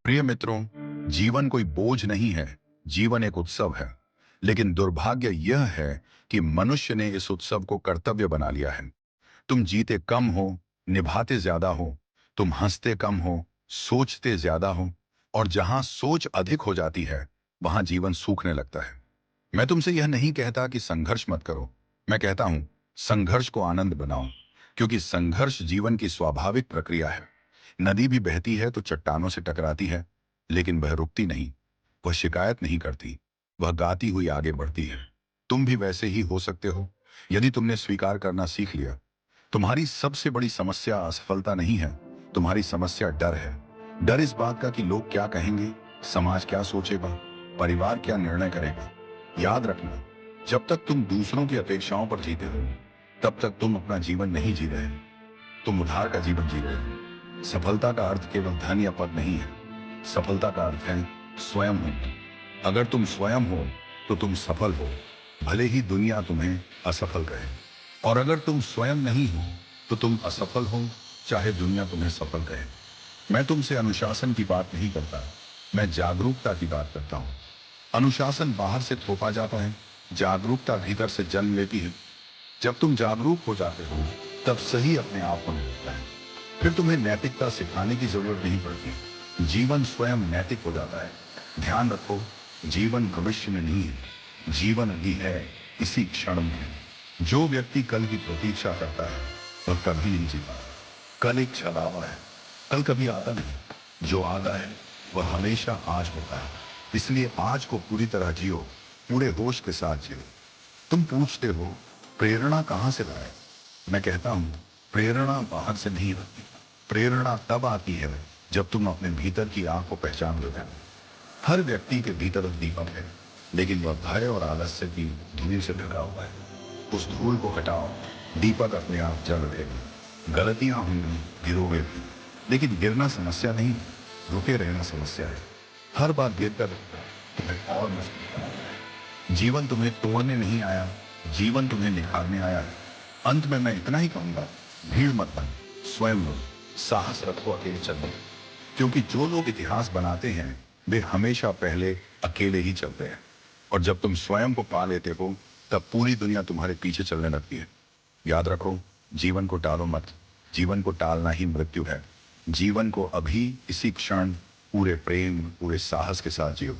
प्रिय मित्रों, जीवन कोई बोझ नहीं है, जीवन एक उत्सव है। लेकिन दुर्भाग्य यह है कि मनुष्य ने इस उत्सव को कर्तव्य बना लिया है। तुम जीते कम हो, निभाते ज्यादा हो। तुम हंसते कम हो, सोचते ज्यादा हो। और जहां सोच अधिक हो जाती है, वहां जीवन सूखने लगता है। मैं तुमसे यह नहीं कहता कि संघर्ष मत करो। मैं कहता हूं, संघर्ष को आनंद बनाओ। क्योंकि संघर्ष जीवन की स्वाभाविक प्रक्रिया है। नदी भी बहती है तो चट्टानों से टकराती है, लेकिन वह रुकती नहीं। वह शिकायत नहीं करती, वह गाती हुई आगे बढ़ती है। तुम भी वैसे ही हो सकते हो, यदि तुमने स्वीकार करना सीख लिया। तुम्हारी सबसे बड़ी समस्या असफलता नहीं है, तुम्हारी समस्या डर है। डर इस बात का कि लोग क्या कहेंगे, समाज क्या सोचेगा, परिवार क्या निर्णय करेगा। याद रखना, जब तक तुम दूसरों की अपेक्षाओं पर जीते हो, तब तक तुम अपना जीवन नहीं जी रहे। तुम उधार का जीवन जी रहे हो। सफलता का अर्थ केवल धन या पद नहीं है। सफलता का अर्थ है स्वयं हो। अगर तुम स्वयं हो तो तुम सफल हो, भले ही दुनिया तुम्हें असफल कहे। और अगर तुम स्वयं नहीं हो तो तुम असफल हो, चाहे दुनिया तुम्हें सफल कहे। मैं तुमसे अनुशासन की बात नहीं करता, मैं जागरूकता की बात करता हूँ। अनुशासन बाहर से थोपा जाता है, जागरूकता भीतर से जन्म लेती है। जब तुम जागरूक हो जाते हो, तब सही अपने आप होने लगता है। फिर तुम्हें नैतिकता सिखाने की जरूरत नहीं पड़ती, जीवन स्वयं नैतिक हो जाता है। ध्यान रखो, जीवन भविष्य में नहीं है, जीवन अभी है, इसी क्षण में है। जो व्यक्ति कल की प्रतीक्षा करता है, वह कभी नहीं जी पाता। कल एक छलावा है, कल कभी आता नहीं। जो आता है वह हमेशा आज होता है। इसलिए आज को पूरी तरह जियो, पूरे होश के साथ जियो। तुम पूछते हो, प्रेरणा कहाँ से लाए? मैं कहता हूँ, प्रेरणा बाहर से नहीं आती। प्रेरणा तब आती है जब तुम अपने भीतर की आग को पहचान लेते हो। हर व्यक्ति के भीतर एक दीपक है, लेकिन वह भय और आलस्य की धूल से ढका हुआ है। उस धूल को हटाओ, दीपक अपने आप जल उठेगा। गलतियां होंगी, गिरोगे भी, लेकिन गिरना समस्या नहीं, रुके रहना समस्या है। हर बार गिरकर तुम्हें और मजबूत बनाना। जीवन तुम्हें तोड़ने नहीं आया, जीवन तुम्हें निखारने आया है। अंत में मैं इतना ही कहूंगा, भीड़ मत बन, स्वयं लो। साहस रखो अकेले चलने, क्योंकि जो लोग इतिहास बनाते हैं, वे हमेशा पहले अकेले ही चलते हैं। और जब तुम स्वयं को पा लेते हो, तब पूरी दुनिया तुम्हारे पीछे चलने लगती है। याद रखो, जीवन को टालो मत, जीवन को टालना ही मृत्यु है। जीवन को अभी इसी क्षण पूरे प्रेम, पूरे साहस के साथ जियो।